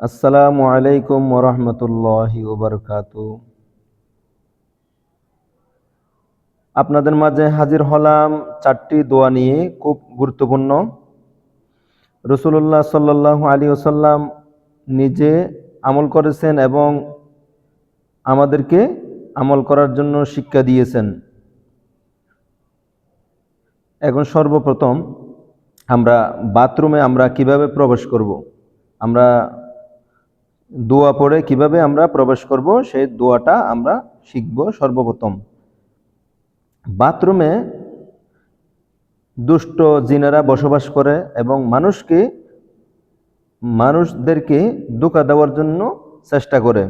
আসসালামু আলাইকুম ওরহমতুল্লাহি ওবরকাতু। আপনাদের মাঝে হাজির হলাম চারটি দোয়া নিয়ে, খুব গুরুত্বপূর্ণ। রাসূলুল্লাহ সাল্লাল্লাহু আলাইহি ওয়াসাল্লাম নিজে আমল করেছেন এবং আমাদেরকে আমল করার জন্য শিক্ষা দিয়েছেন। এখন সর্বপ্রথম আমরা বাথরুমে কিভাবে প্রবেশ করব, আমরা দোয়া পড়ে কিভাবে আমরা প্রবেশ করব সেই দোয়াটা আমরা শিখব। সর্বপ্রথম বাথরুমে দুষ্ট জিনেরা বসবাস করে এবং মানুষদেরকে ধোঁকা দেওয়ার জন্য চেষ্টা করে।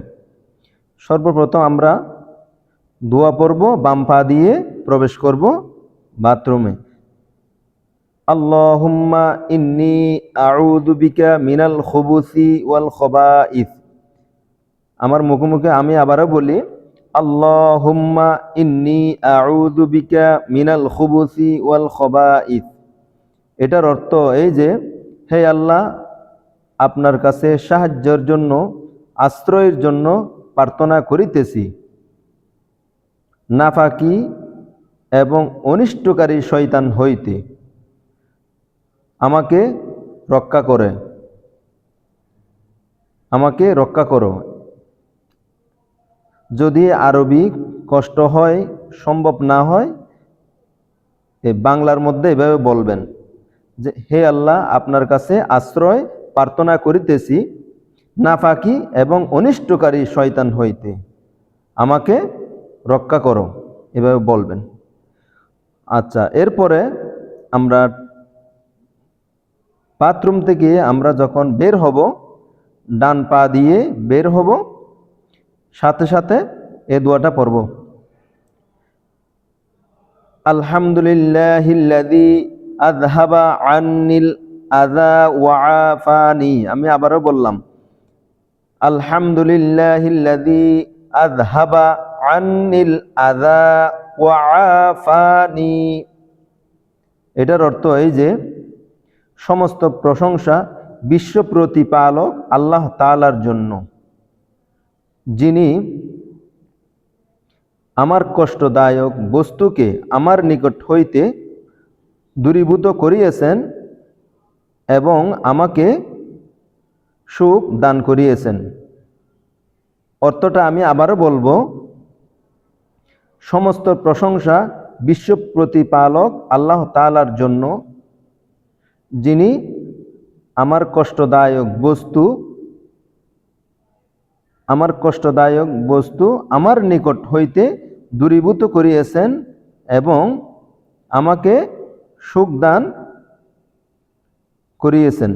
সর্বপ্রথম আমরা দোয়া পড়ব, বাম পা দিয়ে প্রবেশ করব বাথরুমে। আল্লাহুম্মা ইন্নী আউযু বিকা মিনাল খুবুসি ওয়াল খবাইস। আমার মুখে আমি আবারও বলি, আল্লাহুম্মা ইন্নী আউযু বিকা মিনাল খুবুসি ওয়াল খবাইস। এটার অর্থ এই যে, হে আল্লাহ, আপনার কাছে সাহায্যের জন্য, আশ্রয়ের জন্য প্রার্থনা করিতেছি নাফাকি এবং অনিষ্টকারী শয়তান হইতে। আমাকে রক্ষা করো। যদি আরবি কষ্ট হয়, সম্ভব না হয়, বাংলার মধ্যে এভাবে বলবেন যে, হে আল্লাহ, আপনার কাছে আশ্রয় প্রার্থনা করিতেছি নাফাকি এবং অনিষ্টকারী শয়তান হইতে, আমাকে রক্ষা করো, এভাবে বলবেন। আচ্ছা, এরপরে আমরা বাথরুম থেকে আমরা যখন বের হব, ডান পা দিয়ে বের হব, সাথে সাথে এ দোয়াটা পড়ব। আলহামদুলিল্লাহিল্লাযী আযহাবা আন্নিল আযা ওয়া আফানি। আমি আবারও বললাম, আলহামদুলিল্লাহিল্লাযী আযহাবা আন্নিল আযা ওয়া আফানি। এটার অর্থ এই যে, সমস্ত প্রশংসা বিশ্ব প্রতিপালক আল্লাহ তাআলার জন্য, যিনি আমার কষ্টদায়ক বস্তুকে আমার নিকট হইতে দূরীভূত করিয়েছেন এবং আমাকে সুখ দান করিয়েছেন। অর্থটা আমি আবারও বলবো, সমস্ত প্রশংসা বিশ্ব প্রতিপালক আল্লাহ তাআলার জন্য, যিনি আমার কষ্টদায়ক বস্তু আমার নিকট হইতে দূরীভূত করিয়েছেন এবং আমাকে সুখ দান করিয়েছেন।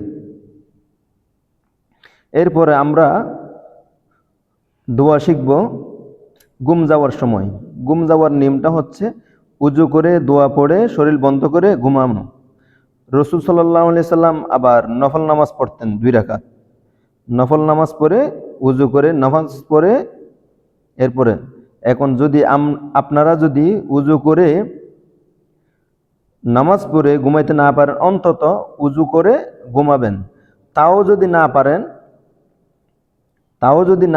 এরপরে আমরা দোয়া শিখব ঘুম যাওয়ার সময়। ঘুম যাওয়ার নিয়মটা হচ্ছে, উজু করে দোয়া পড়ে শরীর বন্ধ করে ঘুমানো। রাসূল সাল্লাল্লাহু আলাইহি সাল্লাম আবার নফল নামাজ পড়তেন 2 রাকাত। নফল নামাজ পড়ে, উজু করে নামাজ পড়ে, এরপরে এখন যদি আপনারা যদি উজু করে নামাজ পড়ে ঘুমাইতে না পারেন, অন্তত উজু করে ঘুমাবেন। তাও যদি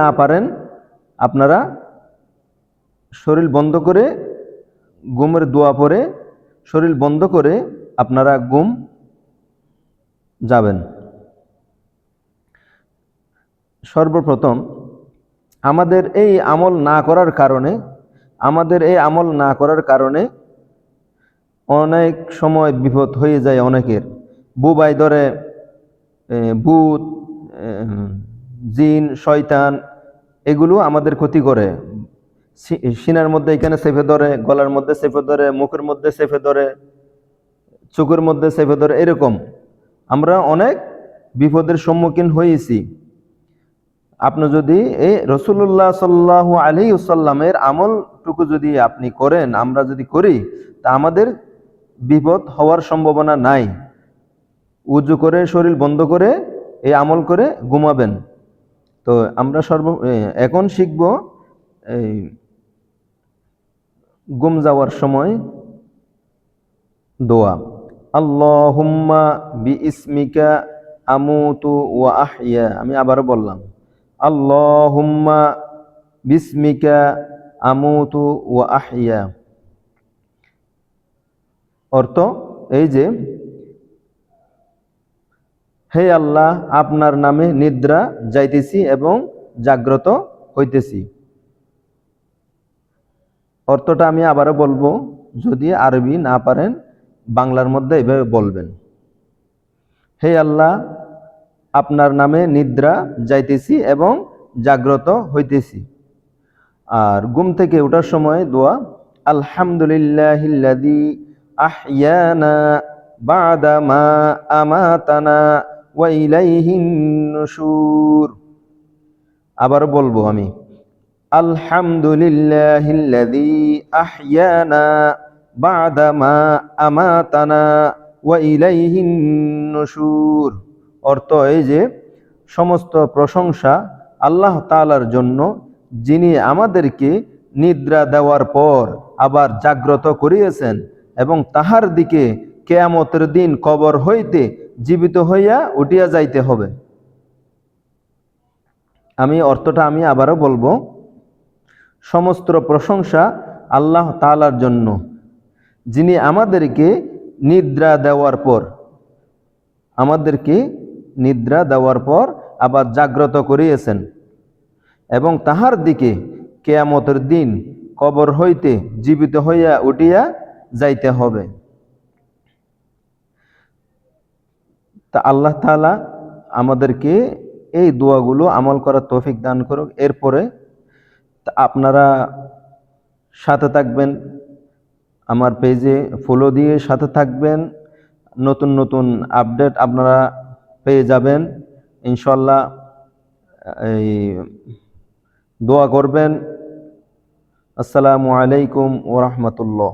না পারেন আপনারা শরীর বন্ধ করে ঘুমের দোয়া পড়ে শরীর বন্ধ করে আপনারা ঘুম যাবেন। সর্বপ্রথম আমাদের এই আমল না করার কারণে অনেক সময় বিপদ হয়ে যায় অনেকের। বুবাই ধরে, ভূত, জিন, শয়তান, এগুলো আমাদের ক্ষতি করে। সিনার মধ্যে এখানে চেপে ধরে, গলার মধ্যে চেপে ধরে, মুখের মধ্যে চেপে ধরে, চোখের মধ্যে চেপে ধরে, এরকম আমরা অনেক বিপদের সম্মুখীন হয়েছি। আপনি যদি এই রাসূলুল্লাহ সাল্লাল্লাহু আলাইহি ওয়াসাল্লামের আমলটুকু যদি আপনি করেন, আমরা যদি করি, তা আমাদের বিপদ হওয়ার সম্ভাবনা নাই। উজু করে শরীর বন্ধ করে এই আমল করে ঘুমাবেন। তো আমরা এখন শিখব এই ঘুম যাওয়ার সময় দোয়া। আল্লাহুম্মা বিইসমিকা আমুতু ওয়া আহইয়া। আমি আবারও বললাম, আল্লাহুম্মা বিসমিকা আমুতু ওয়া আহইয়া। অর্থ এই যে, হে আল্লাহ, আপনার নামে নিদ্রা যাইতেছি এবং জাগ্রত হইতেছি। অর্থটা আমি আবারও বলবো, যদি আরবি না পারেন বাংলার মধ্যে এভাবে বলবেন, হে আল্লাহ, আপনার নামে নিদ্রা যাইতেছি এবং জাগ্রত হইতেছি। আর ঘুম থেকে ওঠার সময় দোয়া, আলহামদুলিল্লাহিল্লাযী আহইয়ানা বা'দা মা আমাতানা ওয়া ইলাইহিন নুশুর। আবার বলবো আমি, আলহামদুলিল্লাহিল্লাযী আহইয়ানা বা'দা মা আমাতানা ওয়া ইলাইহিন নুশুর। অর্থ এই যে, সমস্ত প্রশংসা আল্লাহ তাআলার জন্য, যিনি আমাদেরকে নিদ্রা দেওয়ার পর আবার জাগ্রত করিয়েছেন এবং তাহার দিকে কিয়ামতের দিন কবর হইতে জীবিত হইয়া উঠিয়া যাইতে হবে। অর্থটা আমি আবারও বলবো, সমস্ত প্রশংসা আল্লাহ তাআলার জন্য, যিনি আমাদেরকে নিদ্রা দেওয়ার পর আবার জাগ্রত করিয়েছেন এবং তাহার দিকে কিয়ামতের দিন কবর হইতে জীবিত হইয়া উঠিয়া যাইতে হবে। তা আল্লাহ তাআলা আমাদেরকে এই দোয়াগুলো আমল করার তৌফিক দান করুক। এরপরে আপনারা সাথে থাকবেন, আমার পেজে ফলো দিয়ে সাথে থাকবেন, নতুন নতুন আপডেট আপনারা পেয়ে যাবেন ইনশাআল্লাহ। এই দোয়া করবেন। আসসালামু আলাইকুম ওয়া রাহমাতুল্লাহ।